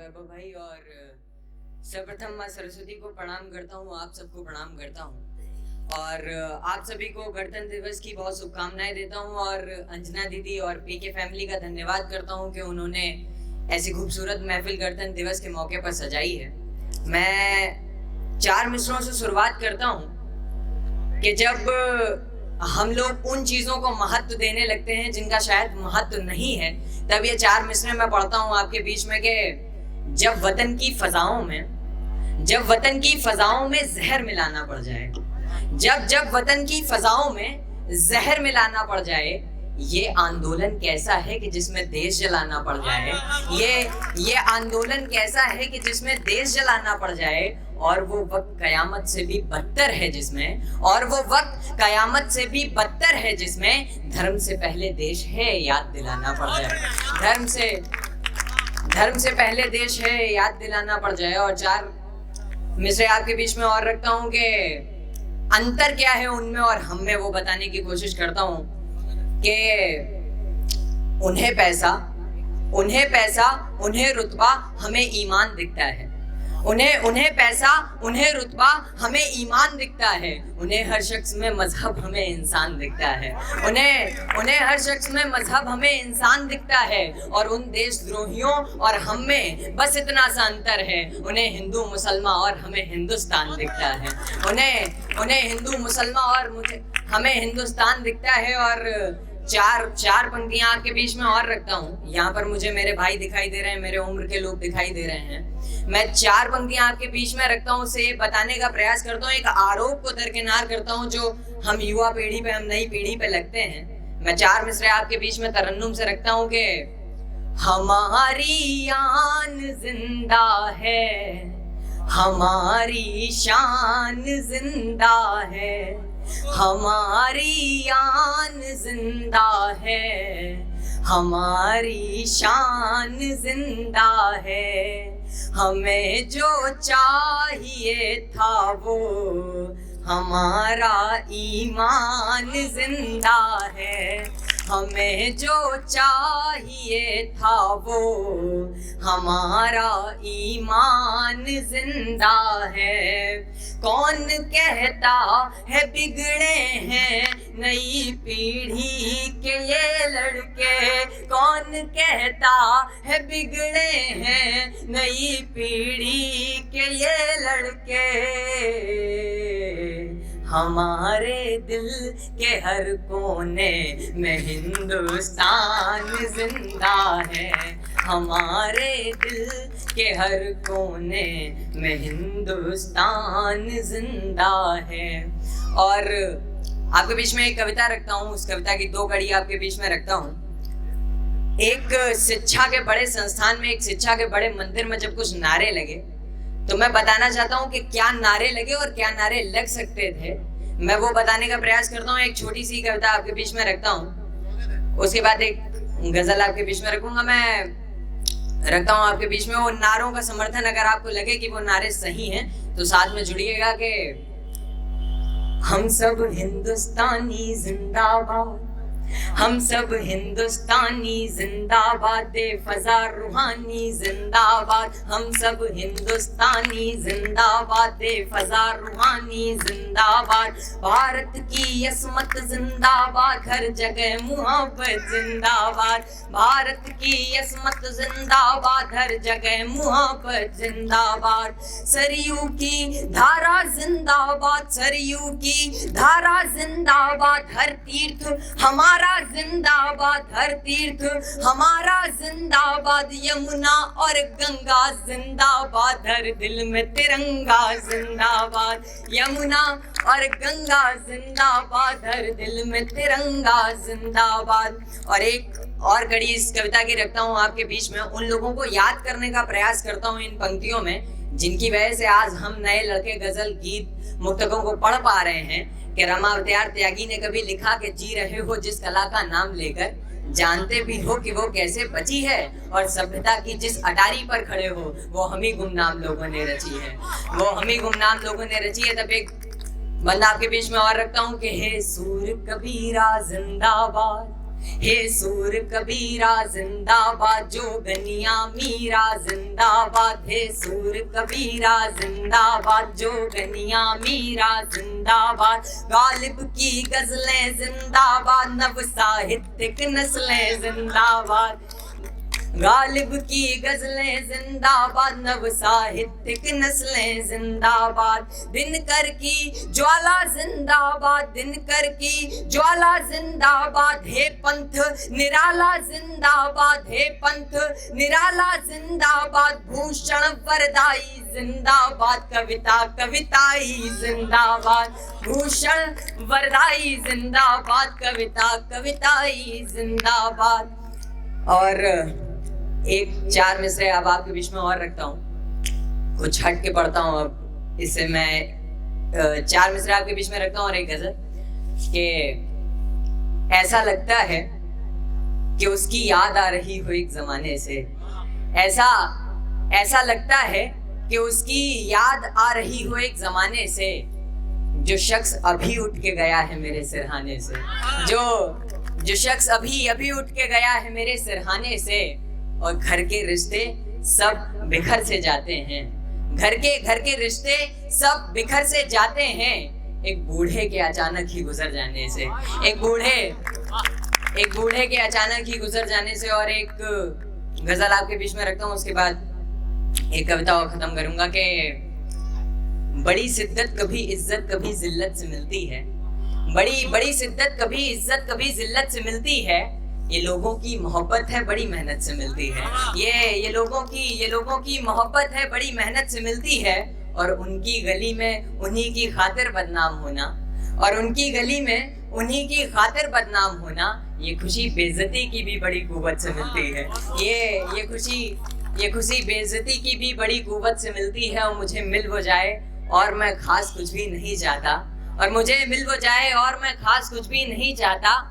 वैभव भाई। और सर्वप्रथम माँ सरस्वती को प्रणाम करता हूँ, आप सबको प्रणाम करता हूँ और आप सभी को गणतंत्र दिवस की बहुत शुभकामनाएं देता हूँ। और अंजना दीदी और पीके फैमिली का धन्यवाद करता हूँ कि उन्होंने ऐसी खूबसूरत महफिल गणतंत्र दिवस के मौके पर सजाई है। मैं 4 मिसरों से शुरुआत करता हूँ कि जब हम लोग उन चीजों को महत्व देने लगते हैं जिनका शायद महत्व नहीं है, तब ये 4 मिसरे मैं पढ़ता हूँ आपके बीच में कि जब वतन की फजाओं में जहर मिलाना पड़ जाए, जब वतन की फजाओं में जहर मिलाना पड़ जाए, ये आंदोलन कैसा है कि जिसमें देश जलाना पड़ जाए। ये आंदोलन कैसा है कि जिसमें देश जलाना पड़ जाए। और वो वक्त कयामत से भी बदतर है जिसमें धर्म से पहले देश है याद दिलाना पड़ जाए। धर्म से पहले देश है याद दिलाना पड़ जाए। और 4 मिसरे आपके बीच में और रखता हूँ कि अंतर क्या है उनमें और हम में, वो बताने की कोशिश करता हूँ कि उन्हें पैसा, उन्हें रुतबा, हमें ईमान दिखता है। उन्हें पैसा, उन्हें रुतबा, हमें ईमान दिखता है। उन्हें हर शख्स में मजहब, हमें इंसान दिखता है। उन्हें हर शख्स में मजहब, हमें इंसान दिखता है। और उन देशद्रोहियों और हम में बस इतना सा अंतर है, उन्हें हिंदू मुसलमान और हमें हिंदुस्तान दिखता है। उन्हें हिंदू मुसलमान और हमें हिंदुस्तान दिखता है। और चार पंक्तियां आपके बीच में और रखता हूँ। यहाँ पर मुझे मेरे भाई दिखाई दे रहे हैं, मेरे उम्र के लोग दिखाई दे रहे हैं। मैं 4 पंक्तियां आपके बीच में रखता हूँ, उसे बताने का प्रयास करता हूँ, एक आरोप को दरकिनार करता हूँ जो हम युवा पीढ़ी पे, हम नई पीढ़ी पे लगते हैं। मैं 4 मिसरे आपके बीच में तरन्नुम से रखता हूँ कि हमारी आन जिंदा है, हमारी शान जिंदा है, हमारी आन जिंदा है, हमारी शान जिंदा है। हमें जो चाहिए था वो हमारा ईमान जिंदा है। हमें जो चाहिए था वो हमारा ईमान जिंदा है। कौन कहता है बिगड़े हैं नई पीढ़ी के ये लड़के, कौन कहता है बिगड़े हैं नई पीढ़ी के ये लड़के। हमारे दिल के हर कोने में हिंदुस्तान जिंदा है, हमारे दिल के हर कोने में हिंदुस्तान जिंदा है। और आपके बीच में एक कविता रखता हूँ, उस कविता की 2 कड़ी आपके बीच में रखता हूँ। एक शिक्षा के बड़े संस्थान में, एक शिक्षा के बड़े मंदिर में जब कुछ नारे लगे, तो मैं बताना चाहता हूँ कि क्या नारे लगे और क्या नारे लग सकते थे। मैं वो बताने का प्रयास करता हूँ। एक छोटी सी कविता आपके बीच में रखता हूँ, उसके बाद एक गजल आपके बीच में रखूंगा। मैं रखता हूँ आपके बीच में वो नारों का समर्थन। अगर आपको लगे कि वो नारे सही हैं तो साथ में जुड़िएगा कि हम सब हिंदुस्तानी जिंदाबाद, हम सब हिंदुस्तानी जिंदाबाद, फजा रूहानी जिंदाबाद। हम सब हिंदुस्तानी जिंदाबाद, फजा रूहानी जिंदाबाद। भारत की यसमत जिंदाबाद, हर जगह मुहब्बत जिंदाबाद। भारत की यसमत जिंदाबाद, हर जगह मुहब्बत जिंदाबाद। सरयू की धारा जिंदाबाद, सरयू की धारा जिंदाबाद। हर तीर्थ हमारा जिंदाबाद, हर तीर्थ हमारा जिंदाबाद। यमुना और गंगा जिंदाबाद, हर दिल में तिरंगा जिंदाबाद। यमुना और गंगा जिंदाबाद, हर दिल में तिरंगा जिंदाबाद। और एक और कड़ी इस कविता की रखता हूँ आपके बीच में। उन लोगों को याद करने का प्रयास करता हूँ इन पंक्तियों में, जिनकी वजह से आज हम नए लड़के गजल गीत मुक्तकों को पढ़ पा रहे हैं। कि रमावतार त्यागी ने कभी लिखा कि जी रहे हो जिस कला का नाम लेकर, जानते भी हो कि वो कैसे बची है, और सभ्यता की जिस अटारी पर खड़े हो वो हम ही गुमनाम लोगों ने रची है, वो हम ही गुमनाम लोगों ने रची है। तब एक बंदा आपके बीच में और रखता हूँ कि हे सूर कबीरा जिंदाबाद, हे सूर कबीरा जिंदाबाद, जोगनिया मीरा जिंदाबाद। हे सूर कबीरा जिंदाबाद, जोगनिया मीरा जिंदाबाद। गालिब की गजलें जिंदाबाद, नव साहित्यिक नस्लें जिंदाबाद। गालिब की गजलें जिंदाबाद, नव साहित्यिक नस्लें जिंदाबाद। दिनकर की ज्वाला जिंदाबाद, दिनकर की ज्वाला जिंदाबाद। हे पंथ निराला जिंदाबाद, हे पंथ निराला जिंदाबाद। भूषण वरदाई जिंदाबाद, कविता कविताई जिंदाबाद। भूषण वरदाई जिंदाबाद, कविता कविताई जिंदाबाद। और एक 4 मिसरे अब आपके बीच में और रखता हूँ, कुछ हट के पढ़ता हूँ अब। इससे मैं 4 मिसरे आपके बीच में रखता हूँ और एक गजल कि ऐसा लगता है कि उसकी याद आ रही हो एक जमाने से। ऐसा लगता है कि उसकी याद आ रही हो एक जमाने से, जो शख्स अभी उठ के गया है मेरे सिरहाने से। जो शख्स अभी उठ के गया है मेरे सिरहाने से। और घर के रिश्ते सब बिखर से जाते हैं, घर के रिश्ते सब बिखर से जाते हैं। एक बूढ़े के अचानक ही गुजर जाने से, एक बूढ़े के अचानक ही गुजर जाने से। और एक गजल आपके बीच में रखता हूँ, उसके बाद एक कविता और खत्म करूंगा कि बड़ी शिद्दत कभी इज्जत कभी जिल्लत से मिलती है। बड़ी शिद्दत कभी इज्जत कभी जिल्लत से मिलती है। ये लोगों की मोहब्बत है, बड़ी मेहनत से मिलती है। ये लोगों की मोहब्बत है, बड़ी मेहनत से मिलती है। और उनकी गली में उन्हीं की खातिर बदनाम होना, और उनकी गली में उन्हीं की खातिर बदनाम होना, ये खुशी बेइज्जती की भी बड़ी कुव्वत से मिलती है। ये खुशी बेइज्जती की भी बड़ी कुव्वत से मिलती है। और मुझे मिल वो जाए और मैं खास कुछ भी नहीं चाहता, और मुझे मिल वो जाए और मैं खास कुछ भी नहीं चाहता।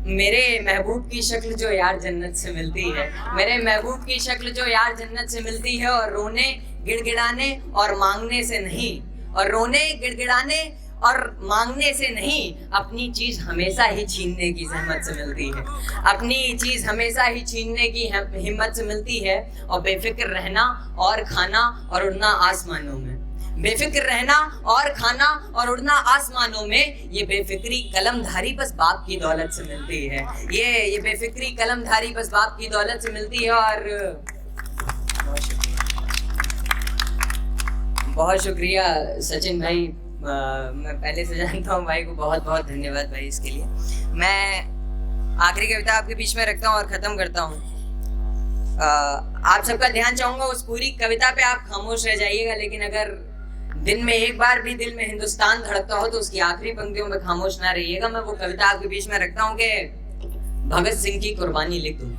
मेरे महबूब की शक्ल जो यार जन्नत से मिलती है, मेरे महबूब की शक्ल जो यार जन्नत से मिलती है। और रोने गिड़गिड़ाने और मांगने से नहीं, और रोने गिड़गिड़ाने और मांगने से नहीं, अपनी चीज हमेशा ही छीनने की जहमत से मिलती है। अपनी चीज हमेशा ही छीनने की हिम्मत से मिलती है। और बेफिक्र रहना और खाना और उड़ना आसमानों में, बेफिक्र रहना और खाना और उड़ना आसमानों में। ये बेफिक्री कलमधारी बस बाप की दौलत से मिलती है। ये बेफिक्री कलमधारी बस बाप की दौलत से मिलती है। और बहुत शुक्रिया सचिन भाई, मैं पहले से जानता हूँ भाई को, बहुत बहुत धन्यवाद भाई इसके लिए। मैं आखिरी कविता आपके बीच में रखता हूँ और खत्म करता हूँ। आप सबका ध्यान चाहूंगा, उस पूरी कविता पे आप खामोश रह जाइएगा, लेकिन अगर दिन में एक बार भी दिल में हिंदुस्तान धड़कता हो तो उसकी आखिरी पंक्तियों में खामोश ना रहिएगा। मैं वो कविता आपके बीच में रखता हूँ कि भगत सिंह की कुर्बानी लिख दूं,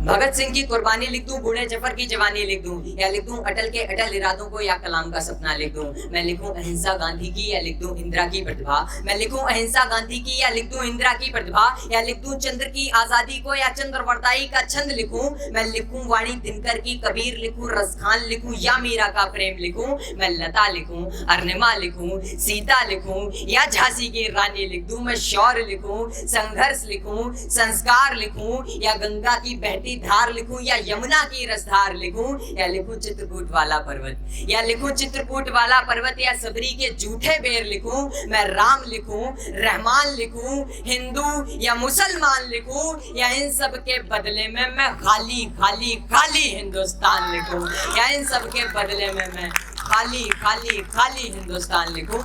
भगत सिंह की कुर्बानी लिख दूं, बूढ़े जफर की जवानी लिख दूं, या लिख दूं अटल के अटल इरादों को, या कलाम का सपना लिख दूं। मैं लिखूं अहिंसा गांधी की, या लिख दूं इंदिरा की प्रतिभा। मैं लिखूं अहिंसा गांधी की, या लिख दूं इंदिरा की प्रतिभा। या लिख दूं चंद्र की आजादी को, या चंद्रवर्ताई का छंद लिखूं। मैं लिखूं वाणी दिनकर की, कबीर लिखूं, रसखान लिखूं, या मीरा का प्रेम लिखूं। मैं लता लिखूं, अर्निमा लिखूं, सीता लिखूं, या झांसी की रानी लिख दूं। मैं शौर्य लिखूं, संघर्ष लिखूं, संस्कार लिखूं, या गंगा की बहती धार लिखूं, या यमुना की रसधार लिखूं। या लिखूं चित्रकूट वाला पर्वत, या लिखूं चित्रकूट वाला पर्वत, या सबरी के झूठे बेर लिखूं। मैं राम लिखूं, रहमान लिखूं, हिंदू या मुसलमान लिखूं, या इन सब के बदले में मैं खाली खाली खाली हिंदुस्तान लिखूं। या इन सब के बदले में मैं खाली खाली खाली हिंदुस्तान लिखूं।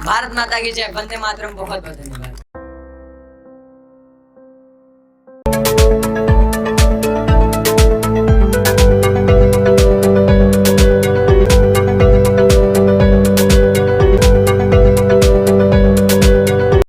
भारत माता की जय, वंदे मातरम। बहुत बहुत धन्यवाद।